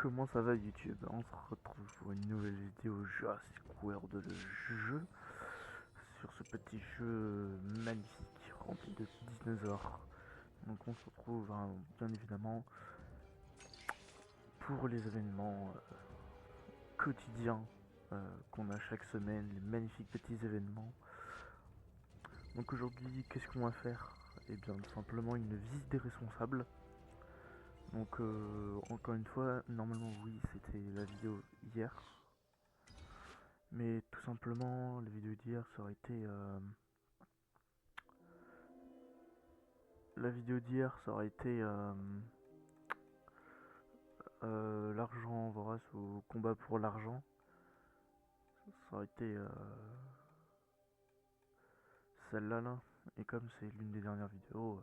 Comment ça va YouTube? On se retrouve pour une nouvelle vidéo Jurassic World, le jeu, sur ce petit jeu magnifique rempli de dinosaures. Donc on se retrouve bien évidemment pour les événements quotidiens qu'on a chaque semaine, les magnifiques petits événements. Donc aujourd'hui, qu'est-ce qu'on va faire? Eh bien tout simplement une visite des responsables. Donc encore une fois, normalement oui, c'était la vidéo hier. Mais tout simplement, la vidéo d'hier, ça aurait été... la vidéo d'hier, ça aurait été... l'argent vorace ou combat pour l'argent. Ça aurait été celle-là, là. Et comme c'est l'une des dernières vidéos,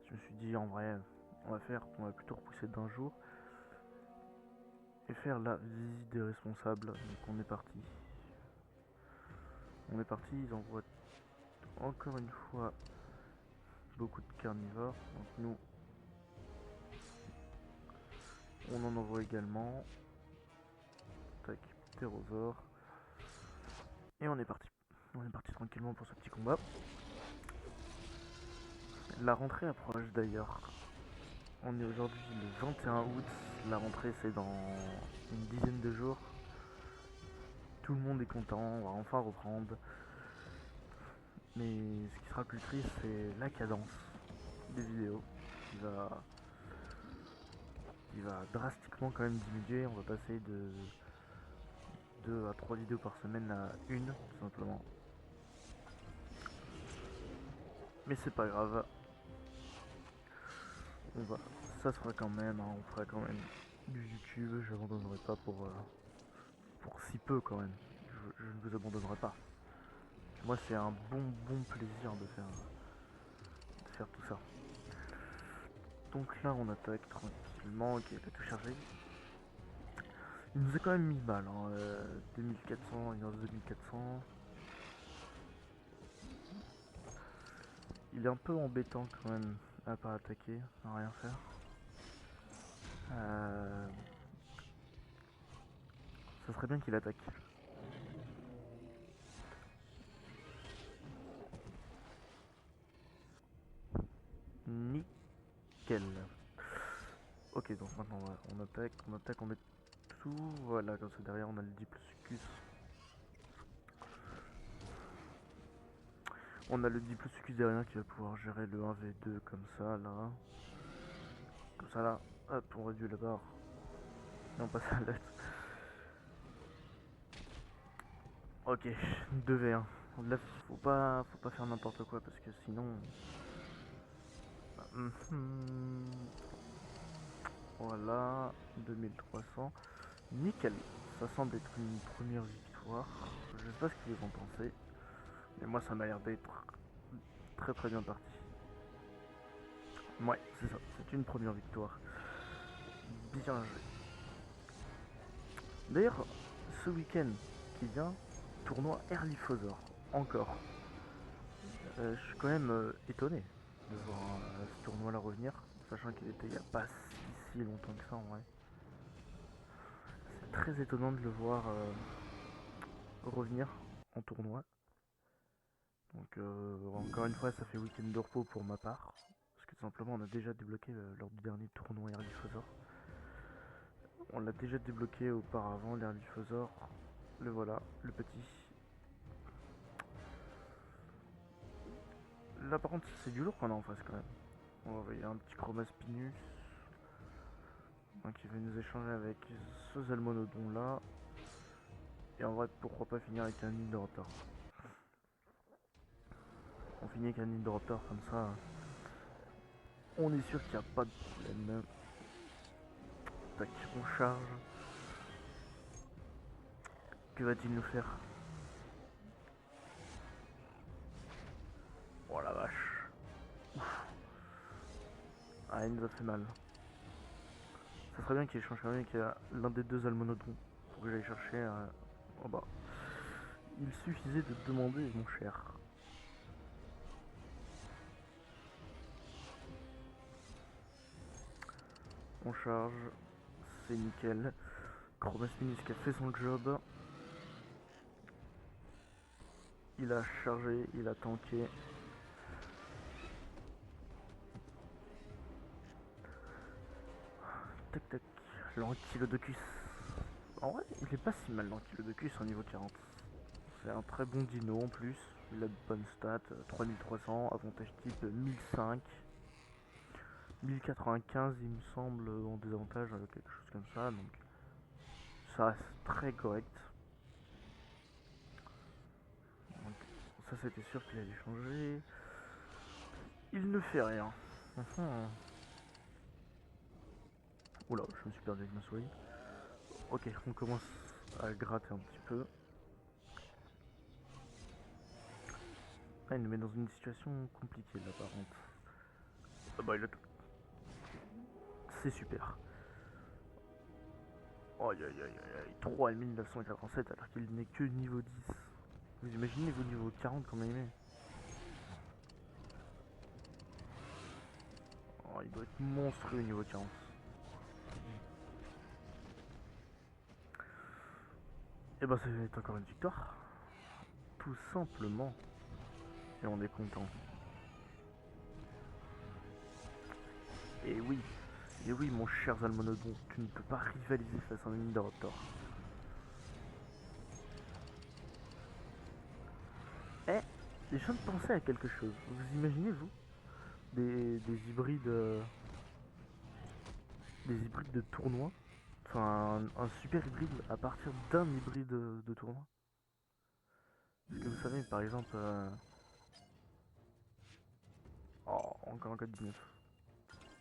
je me suis dit, en vrai, on va plutôt repousser d'un jour. Et faire la visite des responsables. Donc on est parti. On est parti, ils envoient encore une fois beaucoup de carnivores. Donc nous, on en envoie également. Tac, ptérosaure. Et on est parti. On est parti tranquillement pour ce petit combat. La rentrée approche d'ailleurs. On est aujourd'hui le 21 août. La rentrée c'est dans une dizaine de jours. Tout le monde est content, on va enfin reprendre. Mais ce qui sera le plus triste c'est la cadence des vidéos qui va drastiquement quand même diminuer. On va passer de 2 à 3 vidéos par semaine à une tout simplement. Mais c'est pas grave. On va, ça se fera quand même, on fera quand même du YouTube, j'abandonnerai pas pour si peu quand même. Je ne vous abandonnerai pas. Moi c'est un bon plaisir de faire tout ça. Donc là on attaque tranquillement, ok, il a tout chargé. Il nous a quand même mis mal, 2400, il en reste 2400. Il est un peu embêtant quand même à pas attaquer, à rien faire. Ça serait bien qu'il attaque. Nickel. Ok, donc maintenant on attaque, on met tout. Voilà, comme ça derrière on a le Diploscus. On a le Diploscus derrière qui va pouvoir gérer le 1v2 comme ça là. Comme ça là, hop, on réduit la barre. Et on passe à l'aide. Ok, 2v1. Là, faut pas faire n'importe quoi parce que sinon. Voilà, 2300. Nickel. Ça semble être une première victoire. Je sais pas ce que vous en pensez. Mais moi, ça m'a l'air d'être très bien parti. Ouais, c'est ça. C'est une première victoire. Bien joué. D'ailleurs, ce week-end qui vient, tournoi Earlyphosaur. Encore. Je suis quand même étonné de voir ce tournoi là revenir, sachant qu'il était il n'y a pas si longtemps que ça en vrai. C'est très étonnant de le voir revenir en tournoi. Donc encore une fois ça fait week-end de repos pour ma part. Parce que tout simplement on a déjà débloqué lors du dernier tournoi Earlyphosaur. On l'a déjà débloqué auparavant l'Earlyphosaur. Le voilà, le petit. Là par contre c'est du lourd qu'on a en face quand même. On va envoyer un petit Chromaspinus. Donc il va nous échanger avec ce Zalmonodon là. Et en vrai pourquoi pas finir avec un Indoraptor. On finit avec un Indoraptor comme ça. On est sûr qu'il n'y a pas de problème. Tac, on charge. Que va-t-il nous faire? Oh la vache. Ouf. Ah il nous a fait mal. Ça serait bien qu'il échange quand même avec l'un des deux Almonodons. Pour que j'aille chercher oh bah. Il suffisait de demander mon cher. On charge. c'est nickel. Chromas Minus qui a fait son job. Il a chargé, il a tanké. Tac tac. L'Ankylodocus. En vrai, il est pas si mal l'Ankylodocus au niveau 40. C'est un très bon dino en plus. Il a de bonnes stats. 3300, avantage type 1005. 1095 il me semble en désavantage, quelque chose comme ça. Donc ça reste très correct. Donc, ça c'était sûr qu'il allait changer. Il ne fait rien. Oula, je me suis perdu avec ma souris. Ok, on commence à gratter un petit peu. Ah, il nous met dans une situation compliquée là par contre. Ah bah il a tout. C'est super. Aïe aïe aïe aïe, 3987 alors qu'il n'est que niveau 10. Vous imaginez vos niveau 40 comment il est. Oh, il doit être monstrueux niveau 40. Et bah c'est encore une victoire. Tout simplement. Et on est content. Et oui, et oui mon cher Zalmonodon, tu ne peux pas rivaliser face à un Indoraptor. Eh, je viens de penser à quelque chose. Vous imaginez vous des hybrides de tournoi, enfin un super hybride à partir d'un hybride de tournoi. Parce que vous savez par exemple oh, encore un code 19.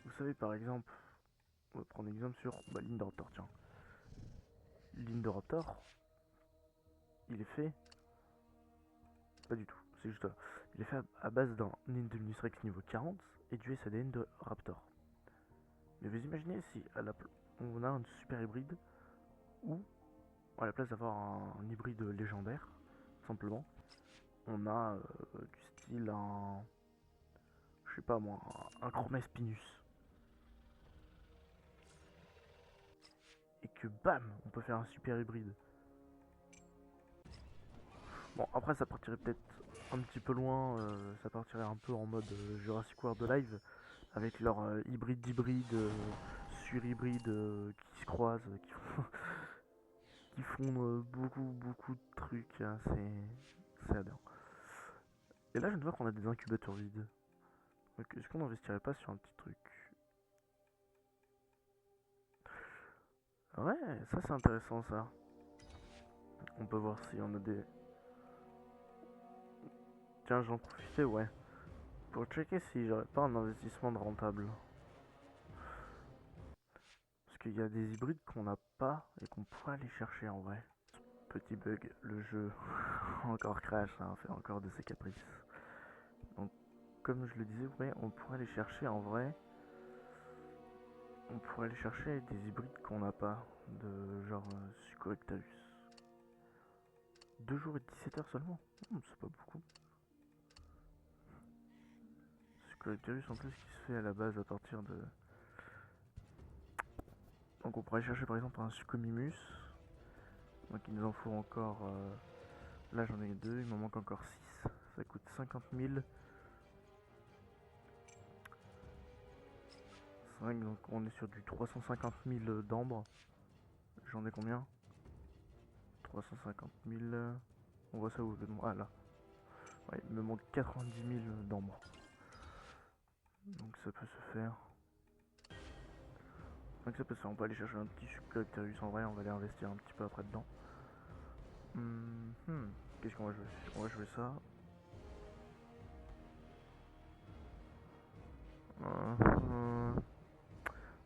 Vous savez par exemple, on va prendre exemple sur l'Indoraptor, tiens. L'Indoraptor, il est fait pas du tout, c'est juste il est fait à base d'un Indominus Rex niveau 40 et du SADN de Raptor. Mais vous imaginez si on a un super hybride ou à la place d'avoir un hybride légendaire, simplement, on a du style un, je sais pas moi, un Chromas Pinus. Et que bam, on peut faire un super hybride. Bon, après ça partirait peut-être un petit peu loin, ça partirait un peu en mode Jurassic World Live, avec leur hybride d'hybride, sur-hybride qui se croisent, qui font beaucoup de trucs, hein, c'est aberrant. Et là je viens de voir qu'on a des incubateurs vides. Donc est-ce qu'on n'investirait pas sur un petit truc? Ouais, ça c'est intéressant ça. On peut voir si on a des... Tiens, j'en profitais, ouais. Pour checker si j'aurais pas un investissement de rentable. Parce qu'il y a des hybrides qu'on n'a pas et qu'on pourrait aller chercher en vrai. Petit bug, le jeu encore crash, hein, fait encore de ses caprices. Donc, comme je le disais, ouais, on pourrait aller chercher en vrai. On pourrait aller chercher des hybrides qu'on n'a pas, de genre Suchoectalus. 2 jours et 17 heures seulement, c'est pas beaucoup. Suchoectalus en plus qui se fait à la base à partir de... Donc on pourrait chercher par exemple un Suchomimus. Donc il nous en faut encore... là j'en ai 2, il m'en manque encore 6. Ça coûte 50 000. 5, donc on est sur du 350 000 d'ambre. J'en ai combien? 350 000. On voit ça où? Ah là. Ouais, il me manque 90 000 d'ambre. Donc ça peut se faire. Donc ça peut se faire. On peut aller chercher un petit Suchoectalus en vrai. On va aller investir un petit peu après dedans. Qu'est-ce qu'on va jouer? On va jouer ça.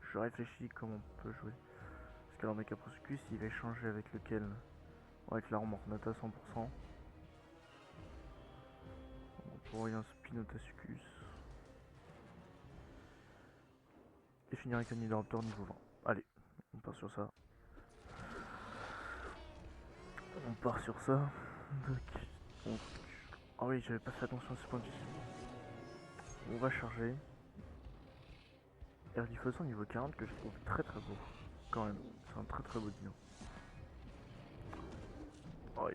Je réfléchis comment on peut jouer. Parce que l'Andacaproscus il va échanger avec lequel? Avec l'arme Ornata 100%. On pourrait un Spinotascus. Et finir avec un Indoraptor niveau 20. Allez, on part sur ça. On part sur ça. Donc, ah oui, j'avais pas fait attention à ce point de vue. On va charger. Erlifosson niveau 40 que je trouve très très beau. Quand même. C'est un très très beau dino. Oh,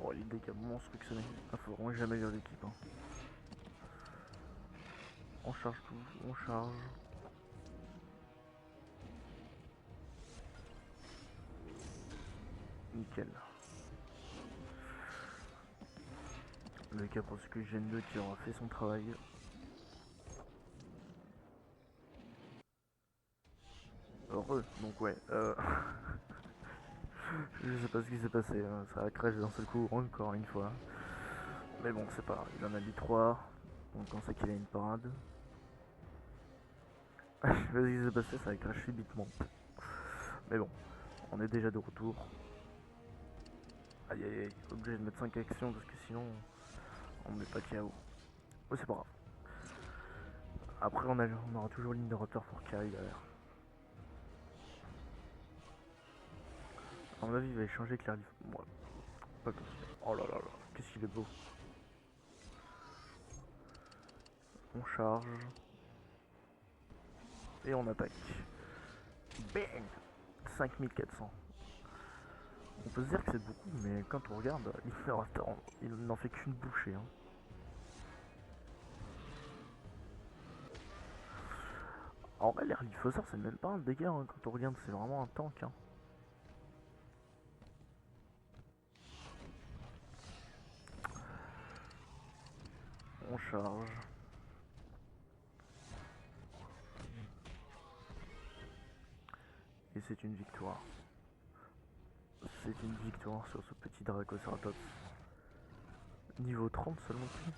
oh, les dégâts monstres que ça met. Ah, faut vraiment jamais lire l'équipe. Hein. On charge tout, on charge. Nickel. Le cas pour ce que Gen 2 qui aura fait son travail. Heureux, donc ouais. Je sais pas ce qui s'est passé, hein. Ça a crash d'un seul coup, encore une fois. Mais bon, c'est pas grave, il en a mis 3. Donc on sait qu'il a une parade. Je sais pas ce qui s'est passé, ça a crash subitement. Mais bon, on est déjà de retour. Aïe aïe aïe, obligé de mettre 5 actions parce que sinon on met pas KO. Oh, c'est pas grave. Après on aura toujours ligne de repère pour carry derrière. À mon avis il va échanger avec l'air. Ouais, pas comme ça. Oh là là là, qu'est-ce qu'il est beau. On charge. Et on attaque. Bang 5400. On peut se dire que c'est beaucoup, mais quand on regarde, il n'en fait qu'une bouchée. Hein. En vrai, l'air lyphosaure, c'est même pas un dégât hein, quand on regarde, c'est vraiment un tank. Hein. On charge. Et c'est une victoire. C'est une victoire sur ce petit Dracoceratops. Niveau 30 seulement plus.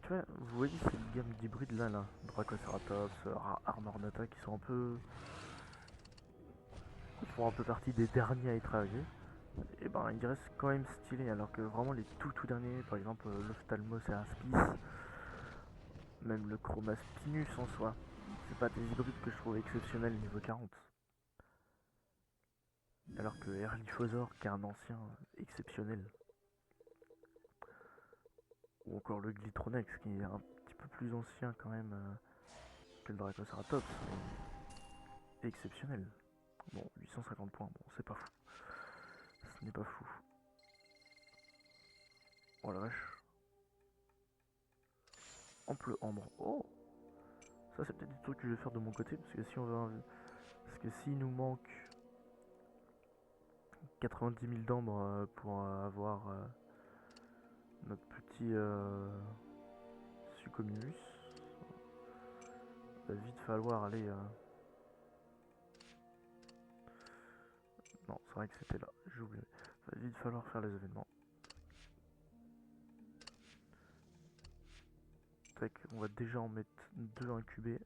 Tu vois, vous voyez cette gamme d'hybrides là, Dracoceratops, Armor Nata qui sont un peu. Ils font un peu partie des derniers à être arrivés. Et ben ils restent quand même stylés alors que vraiment les tout derniers, par exemple l'Ophtalmos et Aspis, même le Chromaspinus en soi, c'est pas des hybrides que je trouve exceptionnels niveau 40. Alors que Erliphosaur qui est un ancien exceptionnel. Ou encore le Glitronex qui est un petit peu plus ancien quand même que le Dracoceratops, mais exceptionnel. Bon, 850 points, bon c'est pas fou. Ce n'est pas fou. Oh la vache. Ample ambre. Oh, ça c'est peut-être des trucs que je vais faire de mon côté parce que si on veut parce que s'il nous manque 90 000 d'ambre pour avoir notre petit Succomimus, va vite falloir aller. Non, c'est vrai que c'était là, j'ai oublié. Va vite falloir faire les événements. Tac, on va déjà en mettre 2 incubés.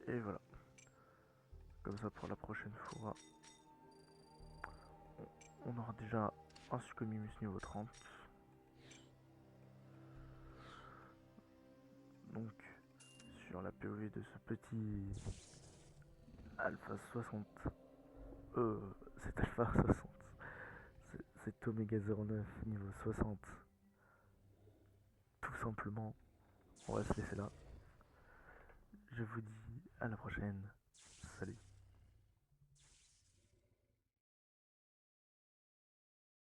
Et voilà. Comme ça pour la prochaine fois. On aura déjà un Succomimus niveau 30. Donc sur la POV de ce petit Alpha 60. C'est Alpha 60. C'est Omega 09 niveau 60. Tout simplement. On va se laisser là. Je vous dis à la prochaine.